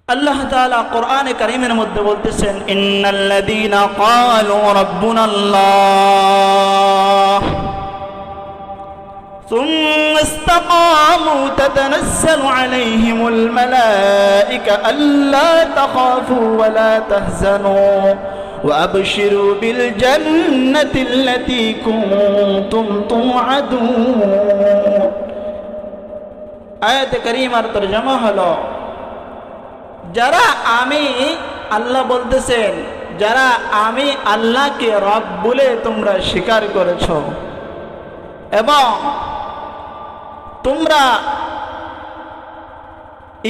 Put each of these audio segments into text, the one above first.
আল্লাহ তাআলা কোরআনে কারীমের মধ্যে বলতেছেন, ইন্নাল্লাযীনা ক্বালু রাব্বুনাল্লাহ সুম্মা ইসতাকামু তাতানাজ্জালু আলাইহিমুল মালায়েকা আল্লা তাখাফু ওয়া লা তাহজানু ওয়া আবশিরু বিল জান্নাতিল্লাতী কুনতুম তুআদুন। আয়াতে কারীমার তরজমা হলো, যারা আমি আল্লাহ বলতেছেন, যারা আমি আল্লাহকে রব বলে তোমরা স্বীকার করেছ এবং তোমরা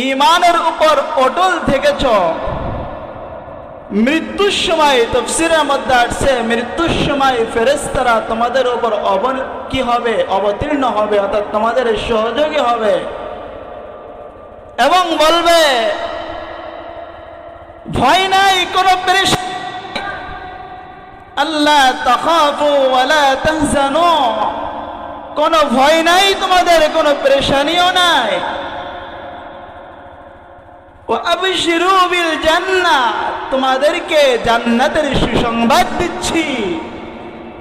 ঈমানের উপর অটল থেকেছ, মৃত্যুর সময় তাফসীরের মধ্যে আসছে মৃত্যুর সময় ফেরেশতারা তোমাদের উপর অবতীর্ণ হবে, অর্থাৎ তোমাদের সহযোগী হবে এবং বলবে, ভয় নাই, কোনো পেরেশানি, আল্লাহ তাখাফু ওয়া লা তাহজানু, কোনো ভয় নাই তোমাদের, কোনো পেরেশানিও নাই। ওয়া আবশিরু বিল জান্নাহ, তোমাদেরকে জান্নাতের সুসংবাদ দিচ্ছি,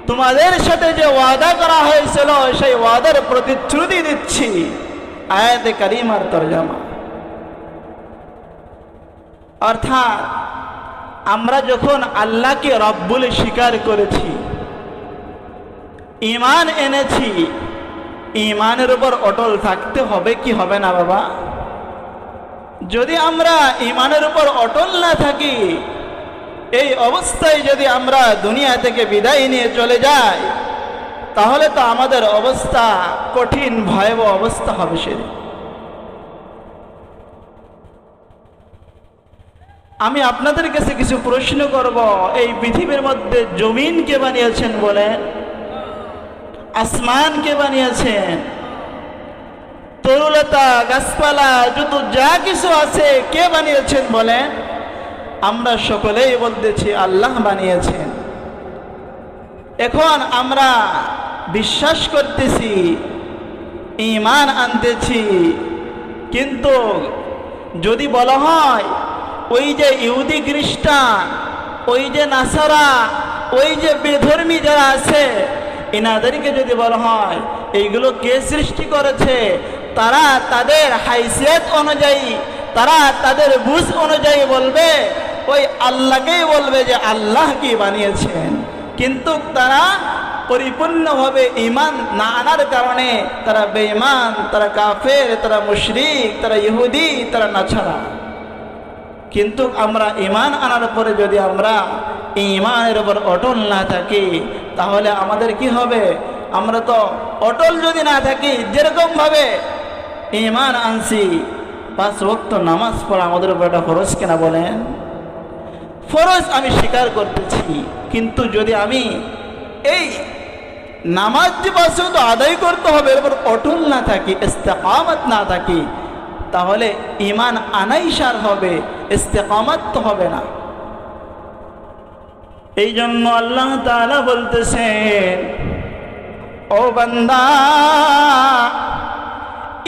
তোমাদের সাথে যে ওয়াদা করা হয়েছিল সেই ওয়াদার প্রতিশ্রুতি দিচ্ছি। আয়াতে কারীমার তরজমা। অর্থাৎ আমরা যখন আল্লাহকে রব বলে স্বীকার করেছি, ঈমান এনেছি, ঈমানের উপর অটল থাকতে হবে কি হবে না বাবা? যদি আমরা ঈমানের উপর অটল না থাকি, এই অবস্থায় যদি আমরা দুনিয়া থেকে বিদায় নিয়ে চলে যাই, তাহলে তো আমাদের অবস্থা কঠিন ভয়াবহ অবস্থা হবে। সেদিন আমি আপনাদের কাছে কিছু প্রশ্ন করব। এই পৃথিবীর মধ্যে জমিন কে বানিয়েছেন বলেন? আসমান কে বানিয়েছেন? তরুলতা, গাছপালা, যত যা কিছু আছে কে বানিয়েছেন বলেন? আমরা সকলেই বলতেছি আল্লাহ বানিয়েছেন। এখন আমরা বিশ্বাস করতেছি, ঈমান আনতেছি, কিন্তু যদি বলা হয় ওই যে ইহুদি খ্রিস্টান, ওই যে নাসারা, ওই যে বেধর্মী যারা আছে, এনাদেরকে যদি বলা হয় এইগুলো কে সৃষ্টি করেছে, তারা তাদের হাইসিয়ত অনুযায়ী, তারা তাদের বুঝ অনুযায়ী বলবে, ওই আল্লাহকেই বলবে যে আল্লাহ কি বানিয়েছেন। কিন্তু তারা পরিপূর্ণভাবে ঈমান না আনার কারণে তারা বেঈমান, তারা কাফের, তারা মুশরিক, তারা ইহুদি, তারা নাছারা। কিন্তু আমরা ঈমান আনার পরে যদি আমরা ঈমানের উপর অটল না থাকি, তাহলে আমাদের কি হবে? আমরা তো অটল যদি না থাকি, যেরকম ভাবে ঈমান আনছি, 5 ওয়াক্ত নামাজ পড়া আমাদের উপর একটা ফরজ কিনা বলেন? ফরজ আমি স্বীকার করতেছি, কিন্তু যদি আমি এই নামাজ যে 5 ওয়াক্ত আদায় করতে হবে এর উপর অটল না থাকি, ইস্তেকামত না থাকি, তাহলে ঈমান আনাই সার হবে, ইস্তেকামত তো হবে না। এই জন্য আল্লাহ তাআলা বলতেছেন, ও বান্দা,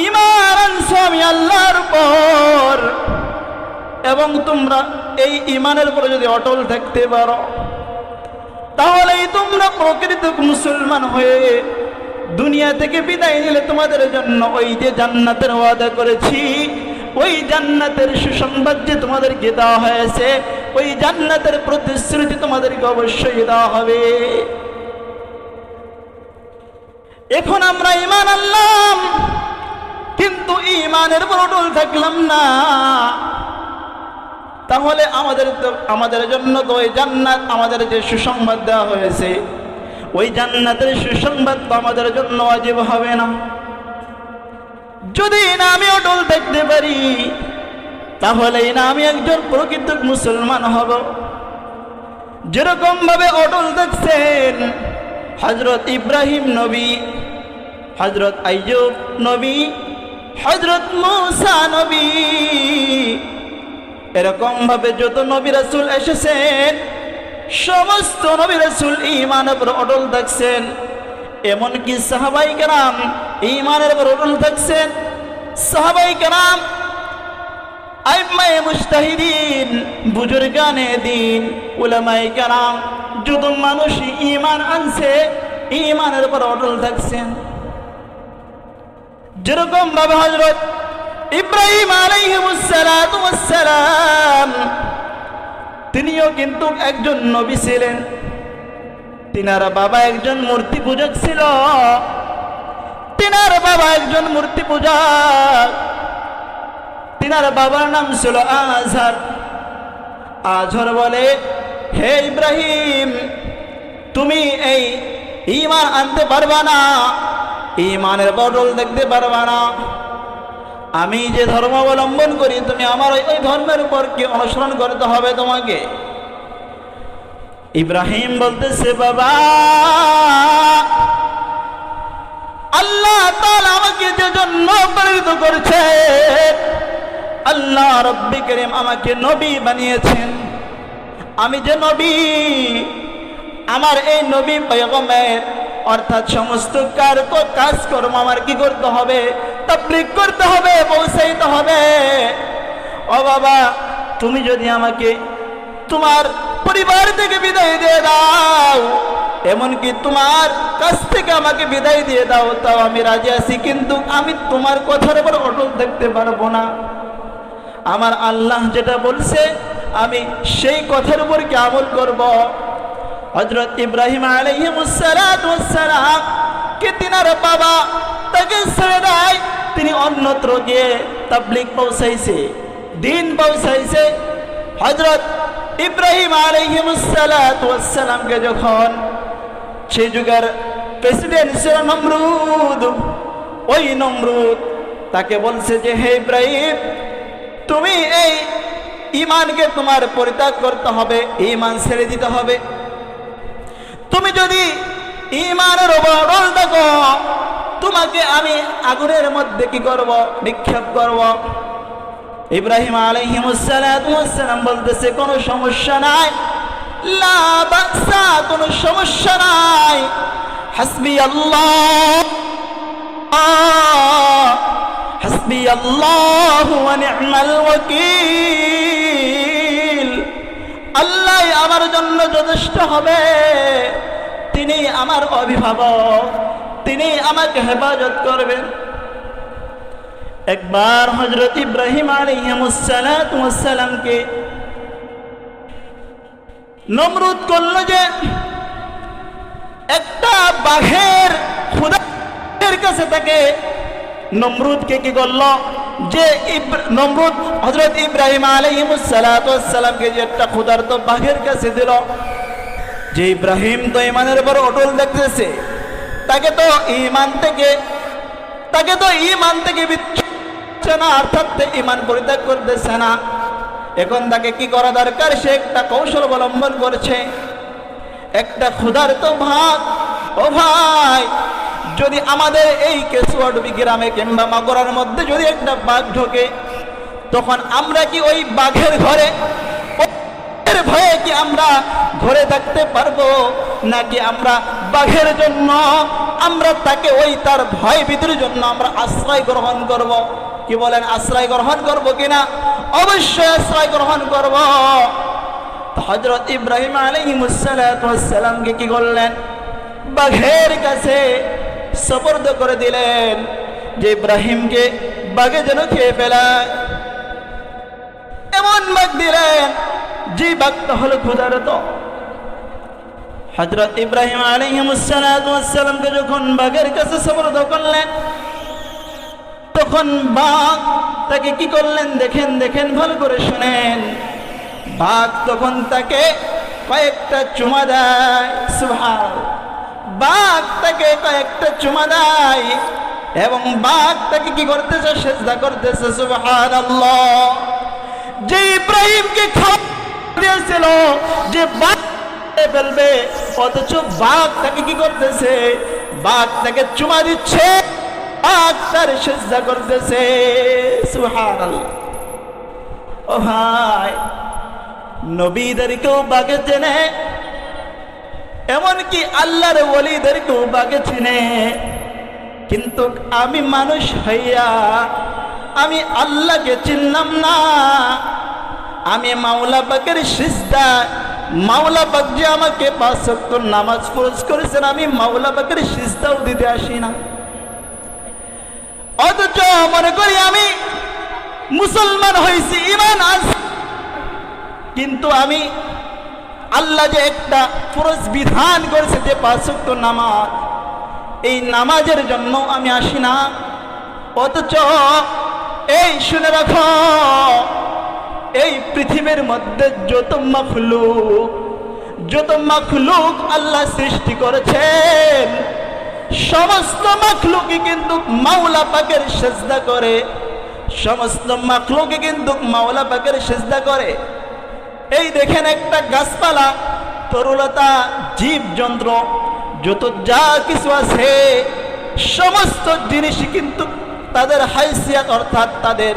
ঈমান আনছো আমি আল্লাহর উপর, এবং তোমরা এই ঈমানের উপরে যদি অটল থাকতে পারো, তাহলেই তোমরা প্রকৃত মুসলমান হয়ে দুনিয়া থেকে বিদায় নিলে তোমাদের জন্য ওই যে জান্নাতের ওয়াদা করেছি, ওই জান্নাতের সুসংবাদ যে তোমাদেরকে দেওয়া হয়েছে, ওই জান্নাতের প্রতিশ্রুতি তোমাদেরকে অবশ্যই দেওয়া হবে। এখন আমরা ঈমান আনলাম, কিন্তু ঈমানের উপর অটল থাকলাম না, তাহলে আমাদের জন্য তো ওই জান্নাত, আমাদের যে সুসংবাদ দেওয়া হয়েছে, ওই জান্নাতের সুসংবাদ তো আমাদের জন্য ওয়াজিব হবে না। যদি না আমি অটল থাকতে পারি, তাহলে না আমি একজন প্রকৃত মুসলমান হব। যেরকম ভাবে অটল থাকছেন হযরত ইব্রাহিম নবী, হযরত আইয়ুব নবী, হযরত মূসা নবী, এরকম ভাবে যত নবী রাসূল এসেছেন, সমস্ত নবী রাসূল ঈমানের উপর অটল থাকছেন। এমনকি সাহাবায়ে কেরাম ঈমানের উপর অটল থাকছেন। সাহাবায়ে কেরাম আইম্মায়ে মুজতাহিদিন, বুজুর্গানে দিন, উলামায়ে কেরাম, যত মানুষ ঈমান আনছে, ঈমানের উপর অটল থাকছেন। যেরকম ভাবে হযরত ইব্রাহিম আলাইহিস সালাতু ওয়াস সালাম, তিনিও কিন্তু একজন নবী ছিলেন। তিনার বাবা একজন মূর্তি পূজক ছিল। তিনার বাবা একজন মূর্তি পূজক। তিনার বাবার নাম ছিল আজহার। আজহার বলে, হে ইব্রাহিম, তুমি এই ঈমান আনতে পারবা না, ঈমানের বদল দেখতে পারবা না। আমি যে ধর্ম অবলম্বন করি, তুমি আমার ওই ধর্মের উপর কি অনুসরণ করতে হবে তোমাকে। ইব্রাহিম বলতেছে, বাবা, আল্লাহ তাআলা আমাকে যে জন্য প্রেরিত করেছে, আল্লাহ রব্বি কারীম আমাকে নবী বানিয়েছেন। আমি যে নবী, আমার এই নবী পয়গম্বর, অর্থাৎ সমস্ত কাজকর্ম আমার কি করতে হবে? তাবলীগ করতে হবে, পৌঁছাইতে হবে। ও বাবা, তুমি যদি আমাকে তোমার পরিবার থেকে বিদায় দিয়ে দাও, এমনকি তোমার কাছ থেকে আমাকে বিদায় দিয়ে দাও, তাও আমি রাজি আছি, কিন্তু আমি তোমার কথার উপর অটল থাকতে পারবো না। আমার আল্লাহ যেটা বলছে আমি সেই কথার উপর কি আমল করব। হযরত ইব্রাহিম আলাইহিস সালাতু ওয়াস সালাম কে তিনার বাবা তাকে ছেড়ে দেয়, তিনি অন্যত্র গিয়ে তাবলীগ পৌঁছাইছে, দিন পৌঁছাইছে। হযরত ইব্রাহিম আলাইহিস সালাতু ওয়াস সালামকে যখন সেই যুগের প্রেসিডেন্ট ছিল নমরুদ, ওই নমরুদ তাকে বলছে যে, হে ইব্রাহিম, তুমি এই ঈমানকে তোমার পরিত্যাগ করতে হবে, ঈমান ছেড়ে দিতে হবে। তুমি যদি ঈমানের উপর অটল থাকো, তোমাকে আমি আগুনের মধ্যে কি করব? নিক্ষেপ করব। ইব্রাহিম আলাইহিস সালাতু ওয়াস সালাম বলতেছে, কোনো সমস্যা নাই, লা বাসা, কোনো সমস্যা নাই, হাসবি আল্লাহ, হাসবি আল্লাহু ওয়া নি'মাল ওয়াকিল। আল্লাহ আমার জন্য যথেষ্ট হবে, তিনি আমার অভিভাবক, তিনি আমাকে হেফাজত করবেন। একবার হযরত ইব্রাহিম আলাইহিস সালাতু ওয়াস সালামকে নমরুদ করল যে একটা বাঘের খুদার কাছে তাকে নমরুদকে কি করল যে নমরুদ হযরত ইব্রাহিম আলাইহিস সালাতু ওয়াস সালামকে যে একটা ক্ষুধার্ত বাঘের কাছে দিল। যে ইব্রাহিম তো ঈমানের উপর অটল দেখতেছে, তাকে তো ঈমান থেকে বিচ্ছিন্ন না, অর্থাৎ ঈমান পরিত্যাগ করতেছে না। এখন তাকে কি করা দরকার? সে একটা কৌশল অবলম্বন করছে। একটা ক্ষুধার্ত ভাত, ও ভাই, যদি আমাদের এই কেশুয়াডুবি গ্রামে কিংবা মাগুরার মধ্যে যদি একটা বাঘ ঢোকে, তখন আমরা কি ওই বাঘের ঘরে ভয়ে কি আমরা ঘরে থাকতে পারবো? নাকি আমরা বাঘের জন্য আমরা তাকে ওই তার ভয় ভীতির জন্য আমরা আশ্রয় গ্রহণ করব? কি বলেন, আশ্রয় গ্রহণ করব কিনা? অবশ্যই আশ্রয় গ্রহণ করব। হযরত ইব্রাহিম আলাইহিস সালাতু ওয়াস সালামকে কি করলেন? বাঘের কাছে সুপর্দ করে দিলেন, যে ইব্রাহিমকে বাঘে যেন খেয়ে ফেলায়। এমন বাঘ দিলেন যে বাঘটা হলো ক্ষুধার্ত। হযরত ইব্রাহিম আলাইহিস সালাতু ওয়াস সালামকে যখন বাঘের কাছে সুপর্দ করলেন, তখন বাঘ তাকে কি করলেন? দেখেন ভালো করে শুনেন। বাঘ তখন তাকে কয়েকটা চুমা দেয়। সুবহানাল্লাহ। বাঘ তাকে কয়েকটা চুমা দেয় এবং বাঘ তাকে কি করতেছে? সিজদা করতেছে। সুবহানাল্লাহ। যে ইব্রাহিমকে খাওয়া দিয়েছিল যে বাঘ ফেলবে, অথচ বাঘ তাকে কি করতেছে? বাঘ তাকে চুমা দিচ্ছে, বাঘ তার সিজদা করতেছে। সুবহানাল্লাহ। ও ভাই, নবীদেরকেও বাঘে চেনে, এমনকি আল্লাহর ওলিদেরকেও বাঘে চিনে। কিন্তু আমি মানুষ হইয়া আমি আল্লাহকে চিনলাম না। আমি মাওলা পাকের সিজদা, মাওলা পাক যে আমাকে 5 ওয়াক্ত নামাজ ফরজ করেছেন, আমি মাওলা পাকের সিজদাও দিতে আসি না। অথচ মনে করি আমি মুসলমান হয়েছি, ঈমান আছে, কিন্তু আমি আল্লাহ যে একটা ফরজ বিধান করেছে যে 5 ওয়াক্ত নামাজ, এই নামাজের জন্য আমি আসি না। অথচ এই শুনে রাখো, এই পৃথিবীর মধ্যে যত মাখলুক আল্লাহ সৃষ্টি করেছেন, সমস্ত মাখলুকই কিন্তু মাওলা পাকের সিজদা করে, সমস্ত মাখলুকই কিন্তু মাওলা পাকের সিজদা করে। এই দেখেন একটা গাছপালা, তরুলতা, জীবজন্তু, যত যা কিছু আছে, সমস্ত জিনিসই কিন্তু তাদের হাইসিয়াত অর্থাৎ তাদের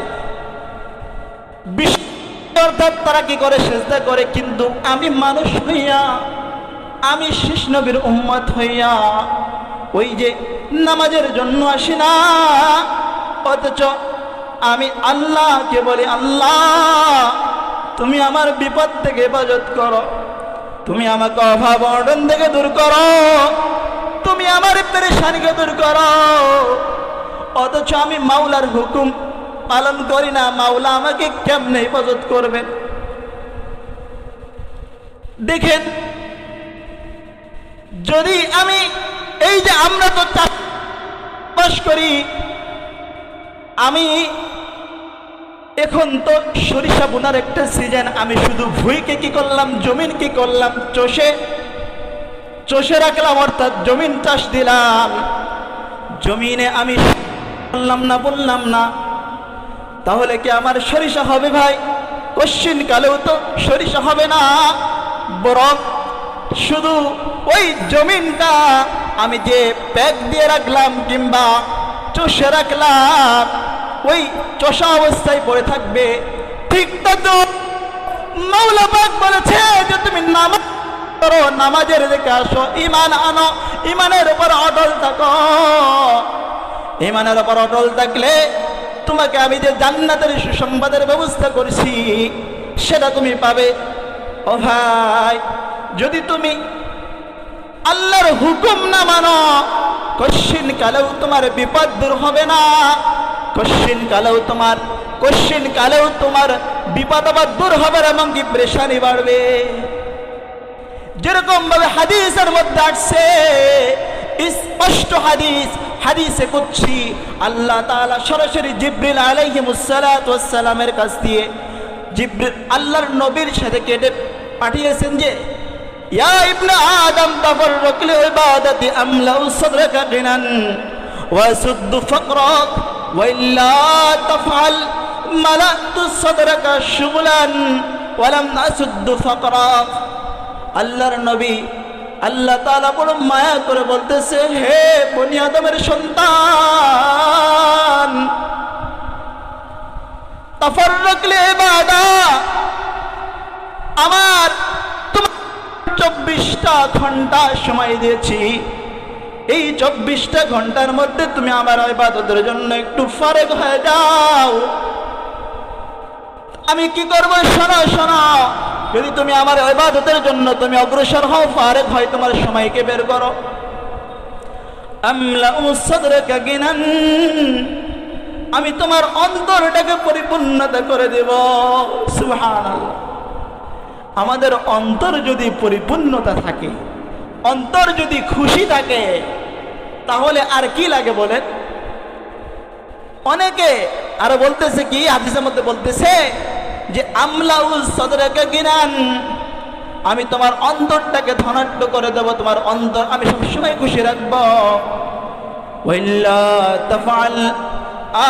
অর্থাৎ তারা কি করে, সিজদা করে। কিন্তু আমি মানুষ হইয়া, আমি শীষ নবীর উম্মত হইয়া ওই যে নামাজের জন্য আসি না। অথচ আমি আল্লাহকে বলি, আল্লাহ তুমি আমার বিপদ থেকে হেফাজত করো, তুমি আমাকে অভাব অনটন থেকে দূর করো, তুমি আমার পেরেশানিকে দূর করো। অথচ আমি মাওলার হুকুম পালন করি না, মাওলা আমাকে কেমনে হেফাজত করবেন? দেখেন, যদি আমি এই যে আমরা তো চাষ করি, আমি এখন তো সরিষা বোনার একটা সিজন, আমি শুধু ভুঁইকে কি করলাম, জমিন কি করলাম, চষে রাখলাম, অর্থাৎ জমিন চাষ দিলাম। জমিনে আমি বললাম না, তাহলে কি আমার সরিষা হবে ভাই? কশ্চিন কালেও তো সরিষা হবে না, বরং শুধু ওই জমিনটা আমি যে প্যাক দিয়ে রাখলাম কিংবা চষে রাখলাম, ওই চষা অবস্থায় পড়ে থাকবে। ঠিক তো মাওলা পাক বলেছে যে তুমি নামাজ করো, নামাজের দিকে আসো, ঈমান আনো, ঈমানের উপর অটল থাকো। ঈমানের উপর অটল থাকলে তোমাকে আমি যে জান্নাতের সুসংবাদের ব্যবস্থা করছি সেটা তুমি পাবে। ও ভাই, যদি তুমি আল্লাহর হুকুম না মানো, কশ্চিন কালেও তোমার বিপদ দূর হবে না, কশ্চিন কালেও তোমার বিপদ আবার দূর হবে না, এবং কি পেরেশানি বাড়বে। যেরকম ভাবে হাদিসের মধ্যে আসছে, স্পষ্ট হাদিসে কুদসি, আল্লাহ তাআলা সরাসরি জিবরিল আলাইহিমুসসালাতু ওয়াসসালামের কাছ দিয়ে জিবরিল আল্লাহর নবীর সাথে কেটে পাঠিয়েছেন যে, ইয়া ইবনে আদম তাফাররাক লিইবাদাতি আমলাউ সাদরাকা গিনান ওয়া সুদ্দু ফাকরাক ওয়া ইল্লা তাফআল মালাতু সাদরাকা শুগলান ওয়া লাম আসুদ্দু ফাকরাক। আল্লাহর নবী, আল্লাহ তাআলা বড় মায়া করে বলতেছে, হে বনি আদমের সন্তান, তাফাররাক লিইবাদা, আমার তোমার 24টা ঘন্টা সময় দিয়েছি, এই 24টা ঘন্টার মধ্যে তুমি আমার ইবাদতের জন্য একটু ফারেগ হয়ে যাও। আমি কি করবো? শোনো, যদি তুমি আমার ইবাদতের জন্য তুমি অগ্রসর হও, ফারেগ হয়, তোমার সময়কে বের করো। আমলাউ সাদরাকা গিনান, আমি তোমার অন্তরটাকে পরিপূর্ণতা করে দেব। সুবহানাল্লাহ। আমাদের অন্তর যদি পরিপূর্ণতা থাকে, অন্তর যদি খুশি থাকে, তাহলে আর কি লাগে বলেন? অনেকে আরো বলতেছে কি, হাদিসের মধ্যে বলতেছে যে আমলাউ সাদরাকা গিনান, আমি তোমার অন্তরটাকে ধনাঢ্য করে দেব, তোমার অন্তর আমি সবসময় খুশি রাখব। ওয়াইল্লা তাফআল,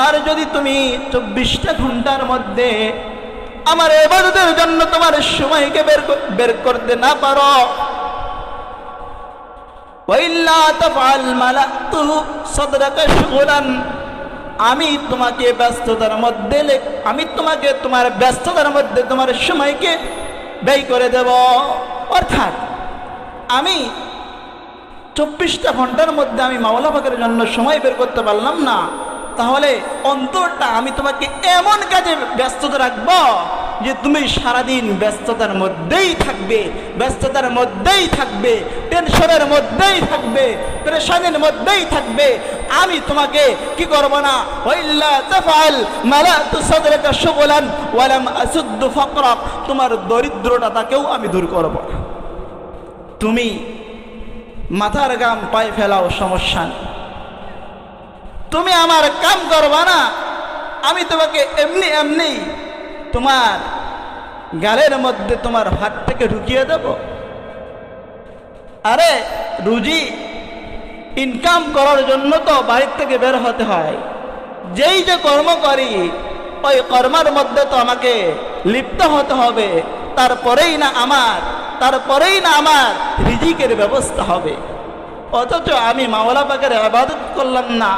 আর যদি তুমি 24টা ঘন্টার মধ্যে আমার ইবাদতের জন্য তোমার সময়কে বের করতে না পারো, ওয়াইল্লা তাফআল মালাতু সাদরাকা শুগলান, আমি তোমাকে ব্যস্ততার মধ্যে তোমার ব্যস্ততার মধ্যে তোমার সময়কে ব্যয় করে দেব। অর্থাৎ আমি 24টা ঘন্টার মধ্যে আমি মাওলা পাকের জন্য সময় বের করতে পারলাম না, তাহলে অন্তরটা আমি তোমাকে এমন কাজে ব্যস্ততা রাখবো যে তুমি সারাদিন ব্যস্ততার মধ্যেই থাকবে, টেনশনের মধ্যেই থাকবে, পেরেশানির মধ্যেই থাকবে। আমি তোমাকে কি করব না, ওয়াইল্লা তাফআল মালাতু সাদরাকা শুগলান ওয়া লাম আসুদ্দু ফাকরাক, তোমার দরিদ্রতাকেও আমি দূর করব না। তুমি মাথার ঘাম পায়ে ফেলাও, সমস্যা নেই, তুমি আমার কাম করবা না, আমি তোমাকে এমনি এমনি তোমার গালের মধ্যে তোমার হাতটাকে ঢুকিয়ে দেব। আরে রুজি ইনকাম করার জন্য তো বাড়ির থেকে বের হতে হয়। যেই যে কর্ম করি ওই কর্মের মধ্যে তো আমাকে লিপ্ত হতে হবে, তারপরেই না আমার রিজিকের ব্যবস্থা হবে। অথচ আমি মাওলা পাকের ইবাদত করলাম না,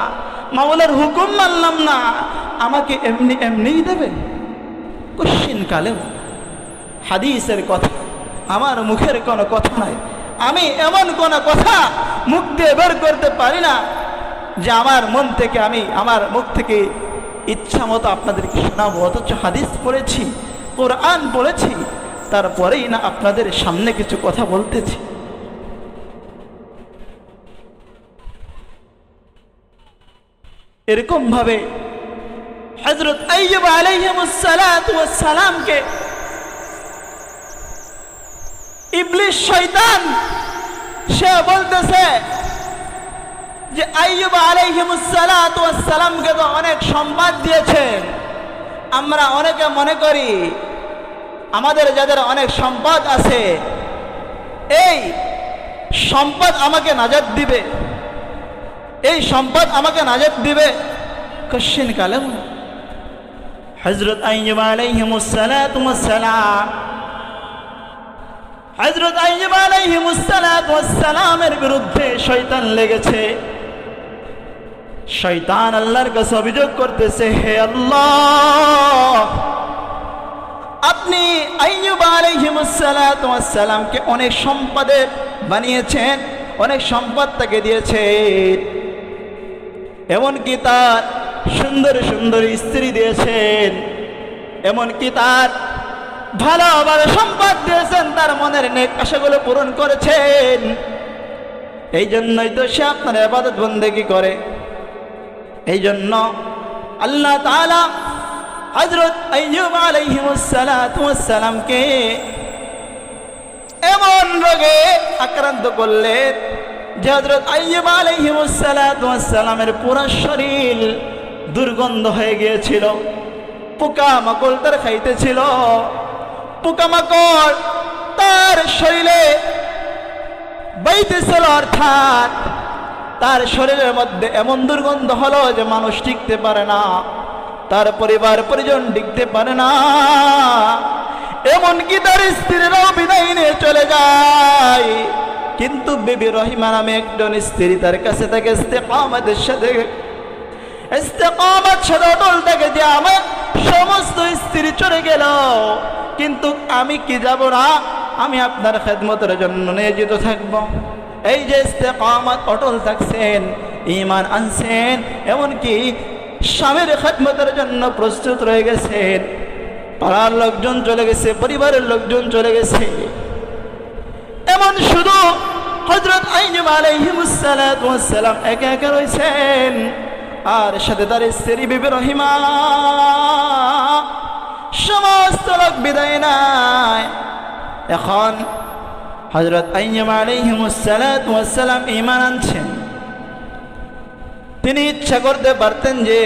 মাওলার হুকুম মানলাম না, আমাকে এমনি এমনিই দেবে? কোশ্চিন কালেও হাদিসের কথা, আমার মুখের কোনো কথা নাই। আমি এমন কোনো কথা মুখ দিয়ে বের করতে পারি না যে আমার মন থেকে আমার মুখ থেকে ইচ্ছা মতো আপনাদেরকে শোনাবো। অথচ হাদিস পড়েছি, কোরআন পড়েছি, তারপরেই না আপনাদের সামনে কিছু কথা বলতেছি। এরকম ভাবে হযরত আইয়ুব আলাইহিস সালাতু ওয়াস সালামকে ইবলিস শয়তান সে বলতেছে যে আইয়ুব আলাইহিস সালাতু ওয়াস সালামকে তো অনেক সম্পদ দিয়েছেন। আমরা অনেকে মনে করি আমাদের যাদের অনেক সম্পদ আছে এই সম্পদ আমাকে নাজাত দিবে, এই সম্পদ আমাকে নাজাত দিবে। কোশ্চিন কালেম হযরত আইয়ুব আলাইহিস সালাতু ওয়াস সালাম, হযরত আইয়ুব আলাইহিস সালাতু ওয়াস সালামের বিরুদ্ধে শয়তান লেগেছে। শয়তান আল্লাহর কাছে অভিযোগ করতেছে, হে আল্লাহ, আপনি আইয়ুব আলাইহিস সালাতু ওয়াস সালামকে অনেক সম্পদের বানিয়েছেন, অনেক সম্পদ তাকে দিয়েছেন, এমনকি তার সুন্দর সুন্দর স্ত্রী দিয়েছেন, এমনকি তার ভালো ভালো সম্পদ দিয়েছেন, তার মনের নেক আশাগুলো পূরণ করেছেন। এই জন্যই তো সে আপনার ইবাদত বন্দেগী করে। এই জন্য আল্লাহ তাআলা হযরত আইয়ুব আলাইহিস সালাতু ওয়াস সালামকে এমন রোগে আক্রান্ত করলেন যে হযরত আইয়ুব আলাইহিস সালাতু ওয়াস সালামের পুরো শরীর দুর্গন্ধ হয়ে গিয়েছিল। পোকামাকড় তার খাইতেছিল, পোকামাকড় তার শরীরে বাইতেছিল, অর্থাৎ তার শরীরের মধ্যে এমন দুর্গন্ধ হলো যে মানুষ টিকতে পারে না, তার পরিবার পরিজন টিকতে পারে না, এমনকি তার স্ত্রীরাও বিদায় নিয়ে চলে যায়। কিন্তু বিবি রহিমা নামে একজন স্ত্রী তার কাছে থাকে, ইস্তেকামতের সাথে অটল থাকে যে আমার সমস্ত স্ত্রী চলে গেল কিন্তু আমি কি যাব না, আমি আপনার খেদমতের জন্য নিয়োজিত থাকবো। এই যে ইস্তেকামত অটল থাকছেন, ঈমান আনছেন, এমনকি স্বামীর খেদমতের জন্য প্রস্তুত রয়ে গেছেন। পাড়ার লোকজন চলে গেছে, পরিবারের লোকজন চলে গেছে, এমন শুধু হযরত আইয়ুব আলাইহিস সালাতু ওয়াস সালাম একা একা রয়েছেন, আর সাথে তার স্ত্রী বিবি রহিমা। সমস্ত লোক বিদায় নাই। এখন হযরত আইয়ুব আলাইহিস সালাতু ওয়াস সালাম ঈমান আনছেন। তিনি ইচ্ছা করতে পারতেন যে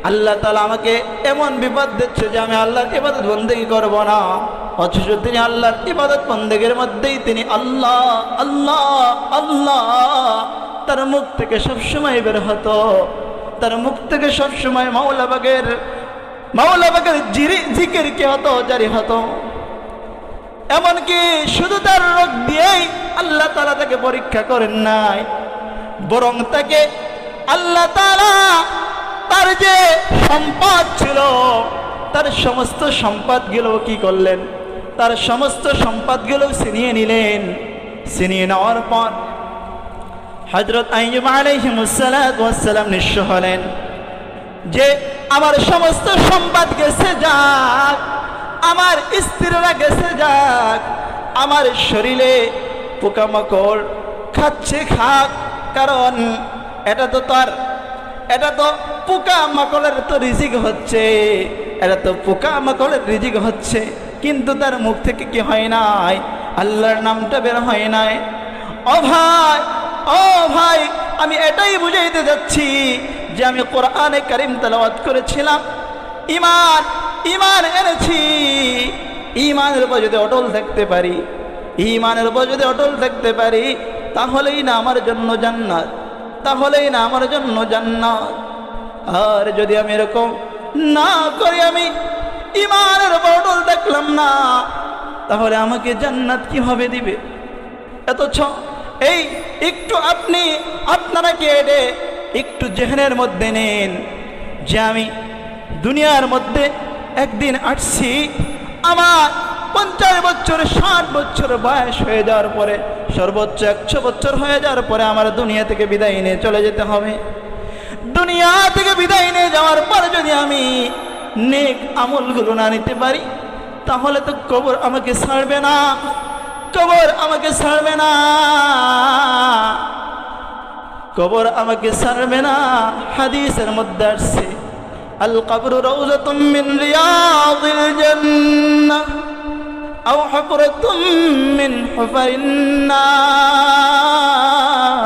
আল্লাহ তাআলা আমাকে এমন বিপদ দিচ্ছে যে আমি আল্লাহর ইবাদত বন্দেগী করব না, অথচ তিনি আল্লাহর ইবাদত বন্দেগীর মধ্যেই তিনি আল্লাহ আল্লাহ আল্লাহ, তার মুখ থেকে সবসময় বের হতো, তার মুখ থেকে সবসময় মাওলা পাকের জিকির কি হতো, জারি হতো। এমনকি শুধু তার রোগ দিয়েই আল্লাহ তাআলা তাকে পরীক্ষা করেন নাই, বরং তাকে আল্লাহ তাআলা তার যে সম্পদ ছিল তার সমস্ত সম্পদগুলো কি করলেন, তার সমস্ত সম্পদগুলো ছিনিয়ে নিলেন। ছিনিয়ে নেওয়ার পর হযরত আইয়ুব আলাইহিস সালাতু ওয়াস সালাম নিঃস্ব হলেন। যে আমার সমস্ত সম্পদ গেছে যাক, আমার স্ত্রীরা গেছে যাক, আমার শরীরে পোকামাকড় খাচ্ছে খাক, কারণ এটা তো পোকামাকড়ের তো রিজিক হচ্ছে, এটা তো পোকামাকড়ের রিজিক হচ্ছে, কিন্তু তার মুখ থেকে কি হয় নাই? আল্লাহর নামটা বের হয় নাই। ও ভাই, আমি এটাই বুঝাইতে যাচ্ছি যে আমি কোরআনে কারীম তেলাওয়াত করেছিলাম, ঈমান এনেছি। ঈমানের উপর যদি অটল থাকতে পারি, তাহলেই না আমার জন্য জান্নাত, আর যদি আমি এরকম না করি, আমি ঈমানের উপর অটল থাকলাম না, তাহলে আমাকে জান্নাত কিভাবে দিবে? অথচ এই একটু আপনারা কি এটা একটু জেহনের মধ্যে নেন যে আমি দুনিয়ার মধ্যে একদিন আসছি, আমার 50 বছর 60 বছর বয়স হয়ে যাওয়ার পরে, সর্বোচ্চ 100 বছর হয়ে যাওয়ার পরে আমার দুনিয়া থেকে বিদায় নিয়ে চলে যেতে হবে। দুনিয়া থেকে বিদায় নিয়ে যাওয়ার পরে যদি আমি নেক আমলগুলো না নিতে পারি, তাহলে তো কবর আমাকে ছাড়বে না। হাদিসের মধ্যে আসছে, আল কবরু রাউযাতুম মিন রিয়াদিল জান্নাহ আও হুফরাতুম মিন হুফারিন নার।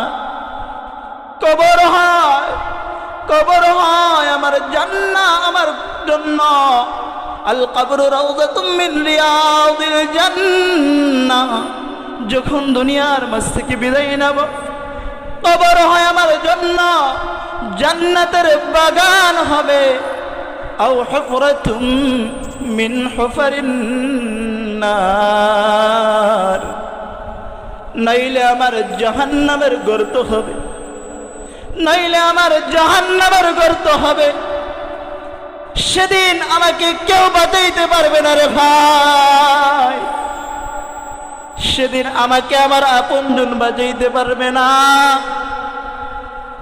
কবর হয় আমার জান্নাহ, আমার জন্য। আল কবরু রাউযাতুম মিন রিয়াদিল জান্নাহ, যখন দুনিয়ার মাঝ থেকে বিদায় নেব, কবর হয় আমার জন্য জান্নাতের বাগান হবে। আও হুফরাতুম মিন হুফারিন নার, নাইলে আমার জাহান্নামের গর্ত হবে। সেদিন আমাকে কেউ বাঁচাইতে পারবে না রে ভাই, সেদিন আমাকে আমার আপনজন বাঁচাইতে পারবে না,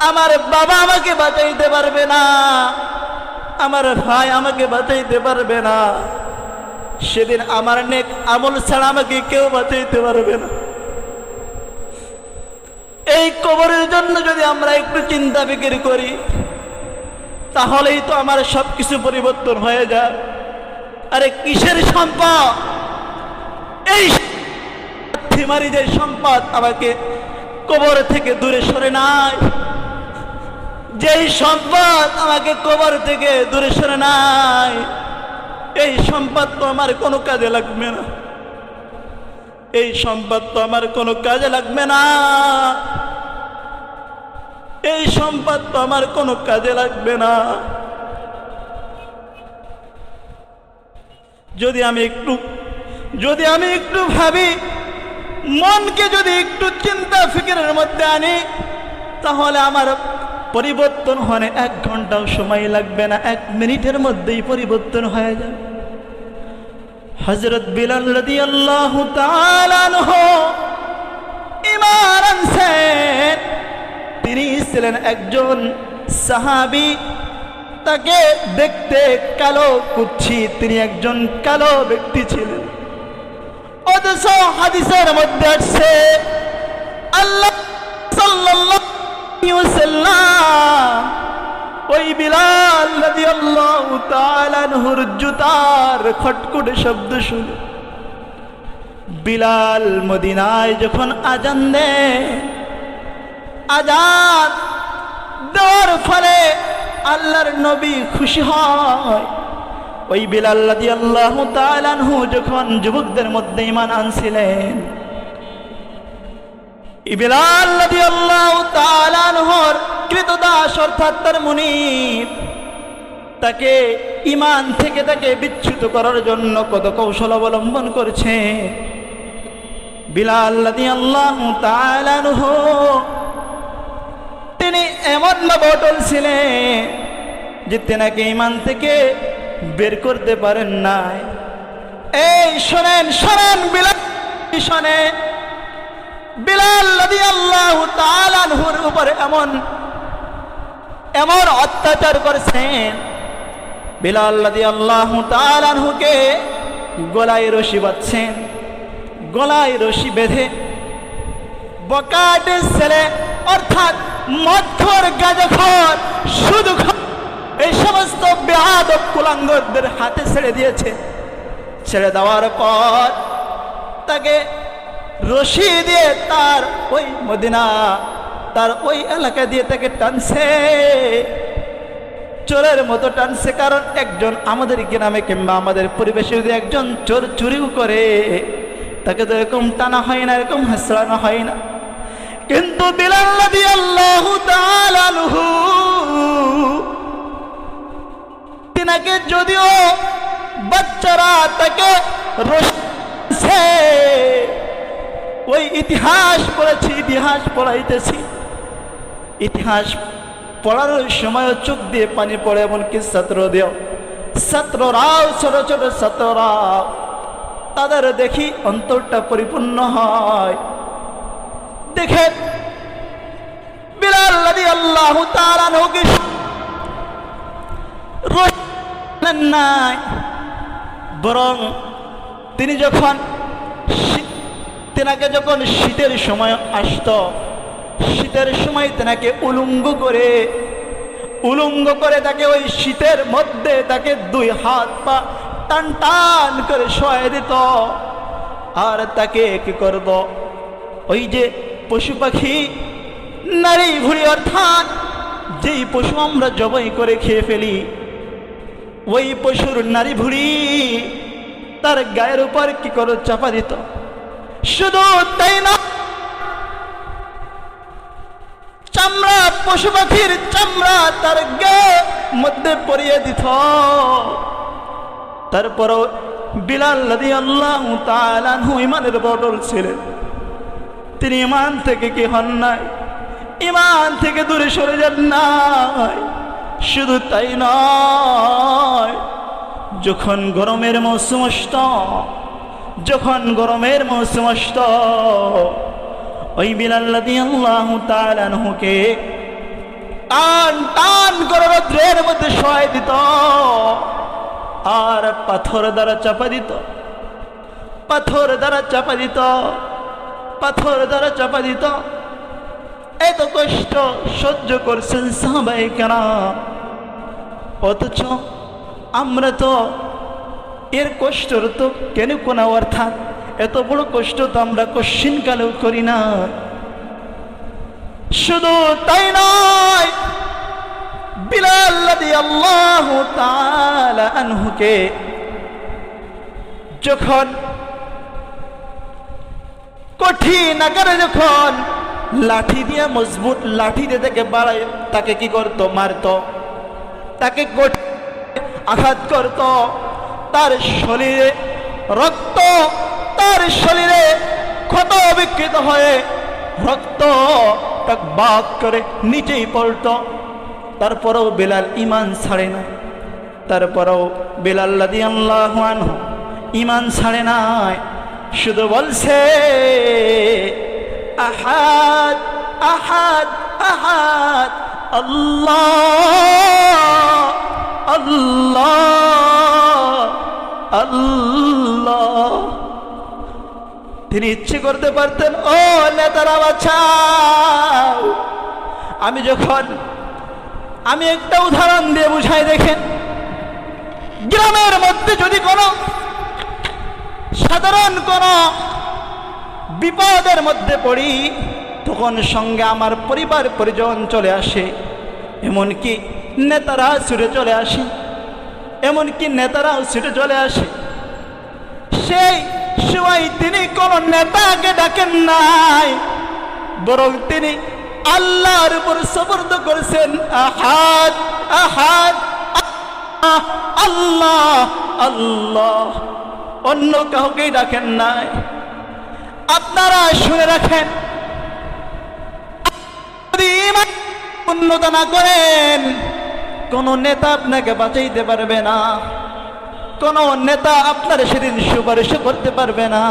আমার বাবা আমাকে বাঁচাইতে পারবে না, আমার ভাই আমাকে বাঁচাইতে পারবে না। সেদিন আমার নেক আমল ছাড়া আমাকে কেউ বাঁচাইতে পারবে না। এই কবরের জন্য যদি আমরা একটু চিন্তা ফিকির করি, তাহলেই তো আমার সবকিছু পরিবর্তন হয়ে যায়। আরে কিসের সম্পদ? এই মারি যে সম্পদ আমাকে কবর থেকে দূরে সরে নাই, যেই সম্পদ আমাকে কবর থেকে দূরে সরে নাই, এই সম্পদ তো আমার কোনো কাজে লাগবে না। এই সম্পদ তো আমার কোনো কাজে লাগবে না। এই সম্পদ তো আমার কোনো কাজে লাগবে না। যদি আমি একটু ভাবি, মনকে যদি একটু চিন্তা ফিকিরের মধ্যে আনি, তাহলে আমার পরিবর্তন হনে 1 ঘন্টাও সময় লাগবে না, 1 মিনিটের মধ্যেই পরিবর্তন হয়ে যাবে। হযরত বিলাল রাদিয়াল্লাহু তাআলা আনহু ঈমান আনছেন। তিনি ছিলেন একজন সাহাবী, তাকে দেখতে কালো কুৎসিত, তিনি একজন কালো ব্যক্তি ছিলেন। অথচ হাদিসের মধ্যে আসছে আল্লাহ সাল্লাল্লাহু আলাইহি ওয়াসাল্লাম ওই বিলাল রাদিয়াল্লাহু তাআলা আনহুর জুতার খটখটে শব্দ শুনে বিলাল মদিনায় যখন আজান দেয়, আজান দেওয়ার ফলে আল্লাহর নবী খুশি হয়। ওই বিলাল রাদিয়াল্লাহু তাআলা আনহু যখন যুবকদের মধ্যে ঈমান আনছিলেন, বিলাল রাদিয়াল্লাহু তাআলা আনহুর কৃতদাস অর্থাৎ তার মুনিব তাকে ঈমান থেকে তাকে বিচ্যুত করার জন্য কত কৌশল অবলম্বন করছে। বিলাল রাদিয়াল্লাহু তাআলা আনহু তিনি এমন অটল ছিলেন যে তেনাকে ঈমান থেকে বের করতে পারেন নাই। এই শোনেন বিলাল, শোনেন বিলাল রাদিয়াল্লাহু তাআলা আনহুর উপরে এমন অত্যাচার করেছেন, বিলাল রাদিয়াল্লাহু তাআলা আনহুকে গলায় রশি বাঁধছেন, গলায় রশি বেঁধে বকাটের ছেলে অর্থাৎ মদখোর গাঁজাখোর সুদখোর এই সমস্ত বেয়াদব কুলাঙ্গরদের হাতে ছেড়ে দিয়েছে। ছেড়ে দেওয়ার পর তাকে রশি দিয়ে তার ওই মদিনা, তার ওই এলাকা দিয়ে তাকে টানছে, চোরের মতো টানছে। কারণ একজন আমাদের গ্রামে কিংবা আমাদের পরিবেশে যদি একজন চোর চুরিও করে তাকে তো এরকম টানা হয় না, এরকম হাসড়ানো হয় না। কিন্তু বিলাল রাদিয়াল্লাহু তাআলা আনহু তিনাকে যদিও বাচ্চারা তাকে রশি, ওই ইতিহাস পড়েছি, ইতিহাস পড়াইতেছি, ইতিহাস পড়ার সময় চোখ দিয়ে পানি পড়ে, এমনকি ছাত্ররাও ছোট ছোট ছাত্ররাও তাদের দেখি অন্তরটা পরিপূর্ণ হয়। দেখেন বিলাল রাদিয়াল্লাহু তাআলা আনহুকে নাই, বরং তিনি যখন তেনাকে যখন শীতের সময় আসত, শীতের সময় তেনাকে উলঙ্গ করে তাকে ওই শীতের মধ্যে তাকে দুই হাত পা টান টান করে শোয়াই দিত। আর তাকে কি করব, ওই যে পশু পাখি নারী ভুঁড়ি, অর্থাৎ যেই পশু আমরা জবাই করে খেয়ে ফেলি, ওই পশুর নারী ভুঁড়ি তার গায়ের উপর কি করে চাপা দিত। শুধু তাই না, চামড়া, পশু পাখির চামড়া তার গায়ের মধ্যে পরিয়ে দিত। তারপরও বিলাল রাদিয়াল্লাহু তাআলা আনহু ইমানের বটল ছিলেন, তিনি ইমান থেকে কি হন নাই, ইমান থেকে দূরে সরে যান নাই। শুধু তাই নয়, যখন গরমের মৌসুম আসত, ওই বিলাল রাদিয়াল্লাহু তাআলা আনহুকে টান টান করে রৌদ্রের মধ্যে শোয়াই দিত আর পাথর দ্বারা চাপা দিত। এত কষ্ট সহ্য করছেন সাহাবায়ে কেরাম, অথচ আমরা তো এর কষ্টর তো কেন কোন অর্থাৎ এত বড় কষ্ট তো আমরা কশ্চিনকালেও করি না। শুধু তাই নয়, বিলাল রাদিয়াল্লাহু তাআলা আনহুকে যখন কঠিন আকারে যখন লাঠি দিয়ে, মজবুত লাঠি দিয়ে তাকে বাড়ায়, তাকে কি করতো, মারতো, তাকে আঘাত করত, তার শরীরে রক্ত, তার শরীরে ক্ষত বিকৃত হয়ে রক্ত টকবক করে নিচেই পড়ত। তারপরেও বিলাল ঈমান ছাড়ে না, তারপরেও বিলাল রাদিয়াল্লাহু আনহু ঈমান ছাড়ে নাই। শুধু বলছে আহাদ আহাদ আহাদ, আল্লাহ আল্লাহ আল্লাহ। তিনি ইচ্ছে করতে পারতেন, ও নেতারা বাঁচাও। আমি একটা উদাহরণ দিয়ে বুঝাই, দেখেন, গ্রামের মধ্যে যদি কোনো সাধারণ কোনো বিপদের মধ্যে পড়ি, তখন সঙ্গে আমার পরিবার পরিজন চলে আসে, এমনকি নেতারা ছুটে চলে আসে। সেই সময় তিনি কোন নেতাকে ডাকেন নাই, বরং তিনি আল্লাহর উপর সুপর্দ করেছেন, আহাদ আহাদ আল্লাহ আল্লাহ, অন্য কাউকেই ডাকেন নাই। আপনারা শুনে রাখেন, যদি ঈমান উন্নত না করেন, কোন নেতা আপনাকে বাঁচাইতে পারবে না, কোন নেতা আপনার সেদিন সুপারিশ করতে পারবে না।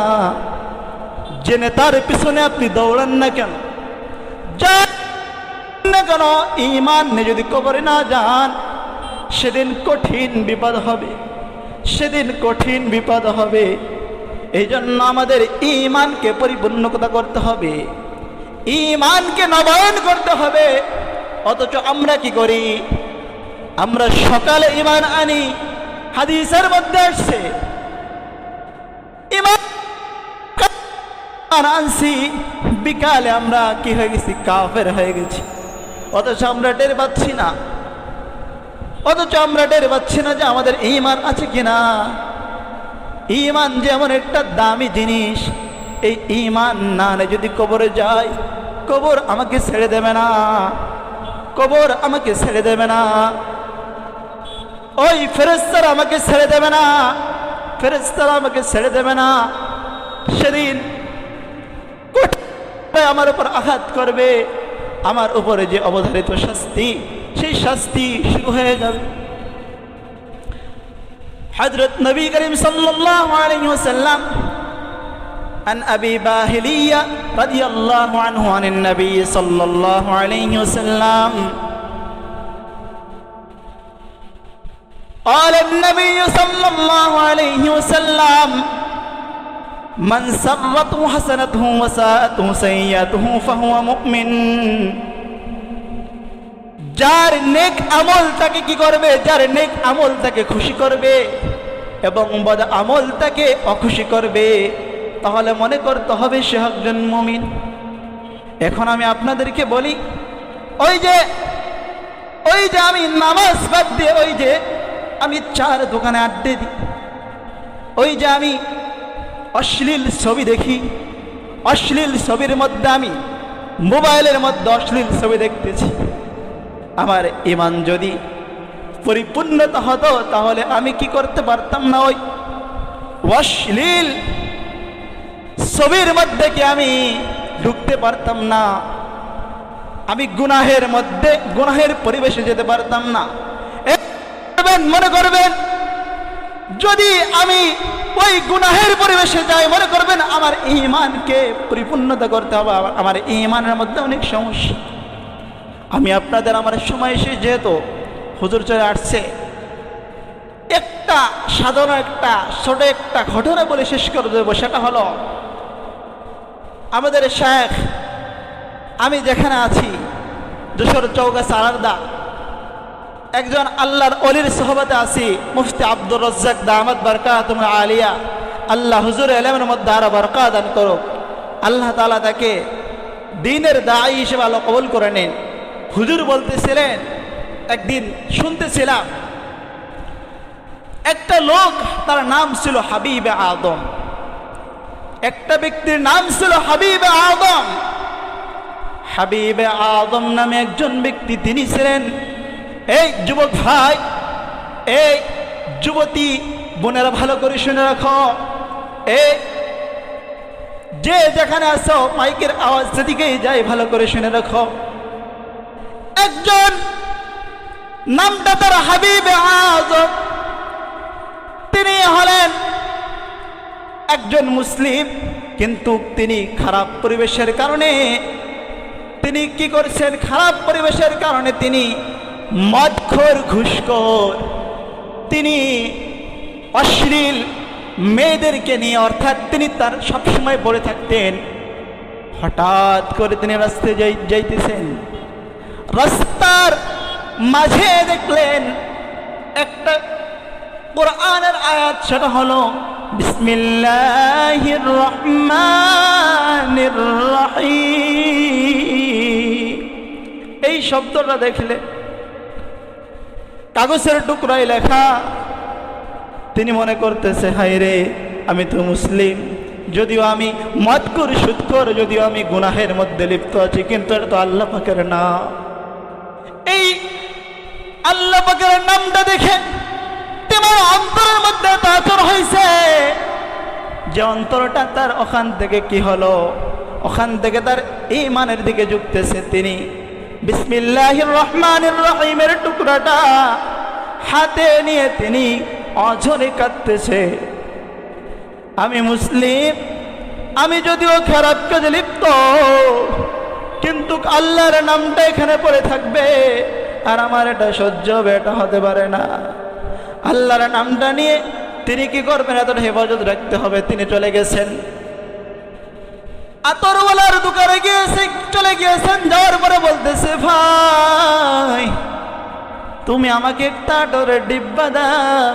যে নেতার পিছনে আপনি দৌড়ান না কেন, না কেন ঈমান নিয়ে যদি কবরে না যান, সেদিন কঠিন বিপদ হবে, সেদিন কঠিন বিপদ হবে। এই জন্য আমাদের ঈমানকে পরিপূর্ণতা করতে হবে, ঈমানকে নবায়ন করতে হবে। অথচ আমরা কি করি? আমরা সকালে ঈমান আনি, হাদিসের মধ্যে আসছে ঈমান আনছি, বিকালে আমরা কি হয়ে গেছি? কাফের হয়ে গেছি। অথচ আমরা টের পাচ্ছি না, অথচ আমরা টের পাচ্ছি না যে আমাদের ঈমান আছে কিনা। ঈমান যেমন একটা দামি জিনিস, এই ঈমান না নিয়ে যদি কবরে যায়, কবর আমাকে ছেড়ে দেবে না, কবর আমাকে ছেড়ে দেবে না, ওই ফেরেশতারা আমাকে ছেড়ে দেবে না, ফেরেশতারা আমাকে ছেড়ে দেবে না। সেদিন আমার উপর আঘাত করবে, আমার উপরে যে অবধারিত শাস্তি, সেই শাস্তি শুরু হয়ে যাবে। হযরত নবী করিম সাল্লাল্লাহু আলাইহি ওয়াসাল্লাম عن أبي باهلية رضي الله عنه عن النبي صلى الله عليه وسلم قال النبي صلى الله عليه وسلم من سرته حسنته وساءته سيئته فهو مؤمن। যার নেক আমল তাকে কি করবে? যার নেক আমল তাকে খুশি করবে এবং বদ আমল তাকে অখুশি করবে, তাহলে মনে করতে হবে সে একজন মুমিন। এখন আমি আপনাদেরকে বলি, ওই যে আমি নামাজ বাদ দিয়ে ওই যে আমি চার দোকানে আড্ডে দিই, ওই যে আমি অশ্লীল ছবি দেখি, অশ্লীল ছবির মধ্যে আমি মোবাইলের মধ্যে অশ্লীল ছবি দেখতেছি, আমার ঈমান যদি পরিপূর্ণতা হতো তাহলে আমি কি করতে পারতাম না? ওই অশ্লীল ছবির মধ্যে কি আমি ঢুকতে পারতাম না? আমি গুনাহের মধ্যে, গুনাহের পরিবেশে যেতে পারতাম না। মনে করবেন যদি আমি ওই গুনাহের পরিবেশে যাই, মনে করবেন আমার ঈমানকে পরিপূর্ণতা করতে হবে, আমার ঈমানের মধ্যে অনেক সমস্যা। আমি আপনাদের আমার সময় এসে যেহেতু হুজুর চলে আসছে, একটা সাধারণ একটা ছোট একটা ঘটনা বলে শেষ করে দেবো। সেটা হলো আমাদের শেখ, আমি যেখানে আছি যশোর চৌগাছা আলাদা, একজন আল্লাহর ওলির সোহবতে আছি, মুফতি আব্দুর রাজ্জাক দামাত বারকাতুহু আলিয়া, আল্লাহ হুজুর ইলমের মধ্যে আরো বরকত দান করুক। আল্লাহ তাআলা তাকে দ্বীনের দাঈ হিসেবে আল্লাহ কবুল করে নেন। হুজুর বলতেছিলেন, একদিন শুনতেছিলাম একটা লোক, তার নাম ছিল হাবিবে আদম, একটা ব্যক্তির নাম ছিল হাবিবে আদম। হাবিবে আদম নামে একজন ব্যক্তি, তিনি ছিলেন, এই যুবক ভাই, এই যুবতী বোনেরা ভালো করে শুনে রাখো, এই যে যেখানে আসো মাইকের আওয়াজ যেদিকেই যায় ভালো করে শুনে রাখো। একজন নামটা তার হাবিবে আদম, তিনি হলেন একজন মুসলিম, কিন্তু তিনি খারাপ পরিবেশের কারণে তিনি কি করছেন? খারাপ পরিবেশের কারণে তিনি মদখোর, ঘুষখোর, তিনি অশ্লীল মেয়েদেরকে নিয়ে, অর্থাৎ তিনি তার সবসময় পড়ে থাকতেন। হঠাৎ করে তিনি রাস্তায় যাইতেছেন, রাস্তার মাঝে দেখলেন একটা কোরআনের আয়াত, সেটা হলো বিসমিল্লাহির রহমানির রহিম। এই শব্দটা দেখলে কাগজের টুকরায় লেখা, তিনি মনে করতেছে, হায় রে, আমি তো মুসলিম, যদিও আমি মদখোর, সুদখোর, যদিও আমি গুনাহের মধ্যে লিপ্ত আছি, কিন্তু এটা তো আল্লাহ পাকের নাম। এই আল্লাহ পাকের নামটা দেখে তোমার অন্তরের মধ্যে তাজর হয়েছে, যে অন্তরটা তার ওখান থেকে কি হলো? ওখান থেকে তার ঈমানের দিকে ঝুঁকতেছে। তিনি বিসমিল্লাহির রহমানির রহিমের টুকরাটা হাতে নিয়ে তিনি অঝরে কাঁদতেছে, আমি মুসলিম, আমি যদিও খারাপ কাজে লিপ্ত, কিন্তু আল্লাহর নামটা এখানে পড়ে থাকবে, আর আমার এটা সহ্য হবে, এটা হতে পারে না। আল্লাহর নামটা নিয়ে তিনি কি করবেন, এত হেফাজত রাখতে হবে। তিনি চলে গেছেন, আতরওয়ালার দোকানে চলে গিয়েছেন। যাওয়ার পরে বলতেছে, ভাই তুমি আমাকে একটা আতরের ডিব্বা দাও,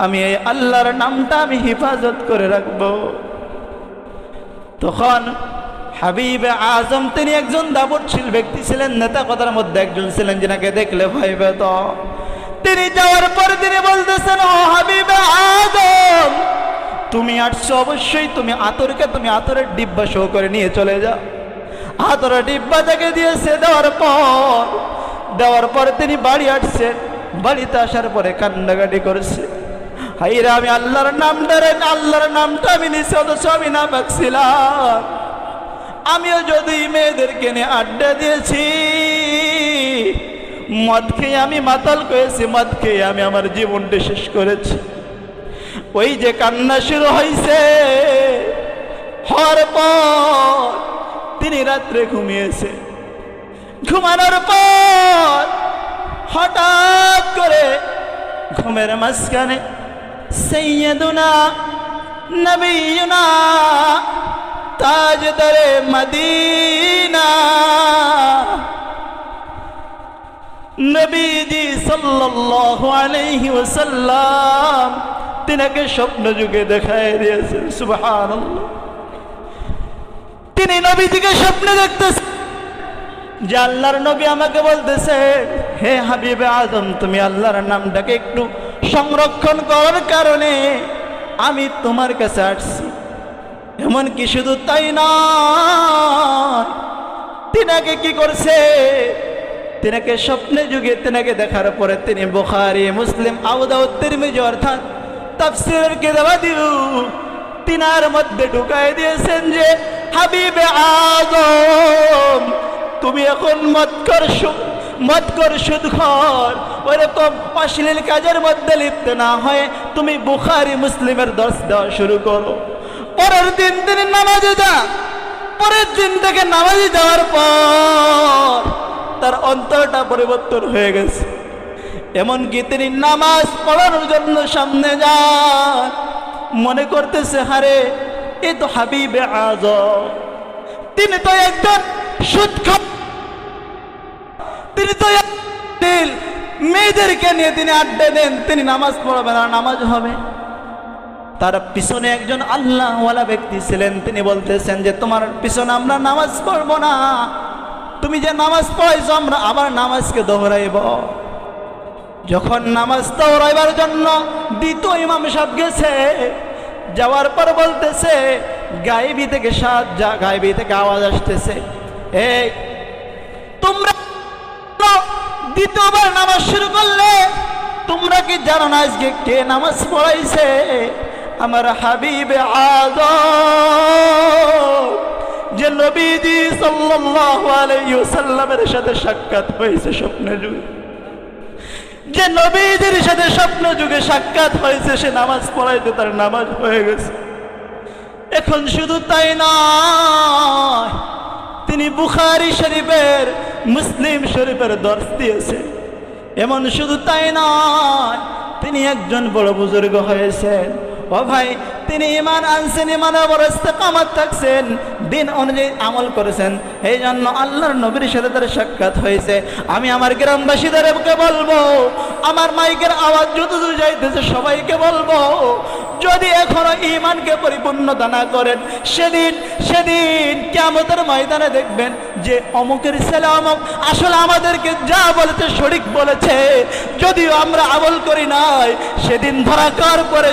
আমি এই আল্লাহর নামটা আমি হেফাজত করে রাখবো। তখন হাবিবে আজম তিনি একজন দাপটশীল ব্যক্তি ছিলেন, নেতা কথার মধ্যে একজন ছিলেন, যিনাকে দেখলে ভয় পেত। তিনি যাওয়ার পরে তিনি বলতেছেন, ও হাবিবে আজম তুমি আসছো, অবশ্যই তুমি আতরের ডিব্বা সহ করে নিয়ে চলে যাও। আতরের ডিব্বা তাকে দিয়েছে। দেওয়ার পর তিনি বাড়ি আসছেন। বাড়িতে আসার পরে কান্নাকাটি করছে, হাইরে আমি আল্লাহর নামটা আমি নিচে, অথচ আমি না পাচ্ছিলাম। আমিও যদি মেয়েদেরকে নিয়ে আড্ডা দিয়েছি, মদ খেয়ে আমি মাতাল করেছি, মদ খেয়ে আমি আমার জীবনটা শেষ করেছি। ওই যে কান্না শুরু হয়েছে, হওয়ার পর তিনি রাত্রে ঘুমিয়েছে। ঘুমানোর পর হঠাৎ করে ঘুমের মাঝখানে সাইয়্যিদুনা নবিয়ুনা তাজদারে মদিনা নবীজি সাল্লাল্লাহু আলাইহি ওয়াসাল্লাম তিনাকে স্বপ্ন যুগে দেখায় দিয়েছেন। সুবহানাল্লাহ। তিনি নবীজিকে স্বপ্নে দেখতেছেন যে আল্লাহর নবী আমাকে বলতেছে, হে হাবিবে আজম তুমি আল্লাহর নামটাকে একটু সংরক্ষণ করার কারণে আমি তোমার কাছে আসছি। এমনকি শুধু তাই নয়, তিনাকে কি করছে, তিনাকে স্বপ্নে যুগে তিনাকে দেখার পরে তিনি বুখারী, মুসলিম, আবু দাউদ, তিরমিজি অর্থাৎ তাফসীরের কিতাবাদিও তিনার মধ্যে ঢুকায় দিয়েছেন যে হাবিবে আজম তুমি এখন মদকর সুদখোর ওইরকম অশ্লীল কাজের মধ্যে লিপ্ত না হয়ে তুমি বুখারী মুসলিমের দর্শ দেওয়া শুরু করো। পরের দিন তিনি নামাজে যান। পরের দিন থেকে নামাজে যাওয়ার পর তার অন্তরটা পরিবর্তন হয়ে গেছে। এমনকি তিনি নামাজ পড়ানোর জন্য সামনে যান, মনে করতেছে হারে এ তো হাবিবে আজম, তিনি তো একজন সুদখোর, তিনি তো মেয়েদেরকে নিয়ে তিনি আড্ডা দেন, তিনি নামাজ পড়াবেন আর নামাজ হবে। তার পিছনে একজন আল্লাহওয়ালা ব্যক্তি ছিলেন, তিনি বলতেছেন যে তোমার পিছনে আমরা নামাজ পড়বো না, তুমি যে নামাজ পড়াইছো আমরা আবার নামাজকে দোহরাইব। যখন নামাজ দোহরাইবার জন্য দ্বিতীয় ইমাম সাহেব গেছে, যাওয়ার পর বলতেছে গায়েবী থেকে আওয়াজ আসতেছে, এই তোমরা দ্বিতীয়বার নামাজ শুরু করলে, তোমরা কি জানো না আজকে কে নামাজ পড়াইছে? আমার হাবিবে আজম, যে নবীজি সাল্লাল্লাহু আলাইহি ওয়াসাল্লামের সাথে সাক্ষাৎ হয়েছে স্বপ্নে যুগে, যে নবীজির সাথে স্বপ্ন যুগে সাক্ষাৎ হয়েছে, সে নামাজ পড়াইতে তার নামাজ হয়ে গেছে। এখন শুধু তাই নয়, তিনি বুখারী শরীফের, মুসলিম শরীফের দর্শ দিয়েছে। এমন শুধু তাই নয়, তিনি একজন বড় বুজুর্গ হয়েছেন। ও ভাই, তিনি ঈমান আনছেন, ঈমানের উপর ইস্তেকামত থাকছেন, দিন অনুযায়ী আমল করেছেন, এই জন্য আল্লাহর নবীর সাথে তার সাক্ষাৎ হয়েছে। আমি আমার গ্রামবাসীদেরকে বলবো, আমার মাইকের আওয়াজ যত দূর যাইতেছে সবাইকে বলবো, যদি এখনো ঈমানকে পরিপূর্ণতা না করেন, সেদিন কিয়ামতের ময়দানে দেখবেন যে অমুকের ছেলে অমুক আসলে আমাদেরকে যা বলেছে সঠিক বলেছে, যদিও আমরা আমল করি নাই। সেদিন ধরা কর করে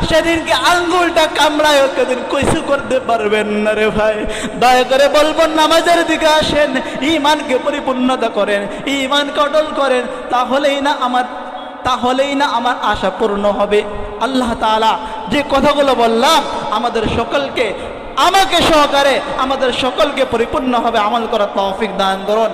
সেদিনকে আঙ্গুলটা কামড়ায় সেদিন কিছু করতে পারবেন না রে ভাই। দয়া করে বলবো নামাজের দিকে আসেন, ঈমানকে পরিপূর্ণতা করেন, ঈমানকে অটল করেন, তাহলেই না আমার আশা পূর্ণ হবে। আল্লাহ তাআলা যে কথাগুলো বললাম আমাদের সকলকে, আমাকে সহকারে আমাদের সকলকে পরিপূর্ণভাবে আমল করার তৌফিক দান করুন।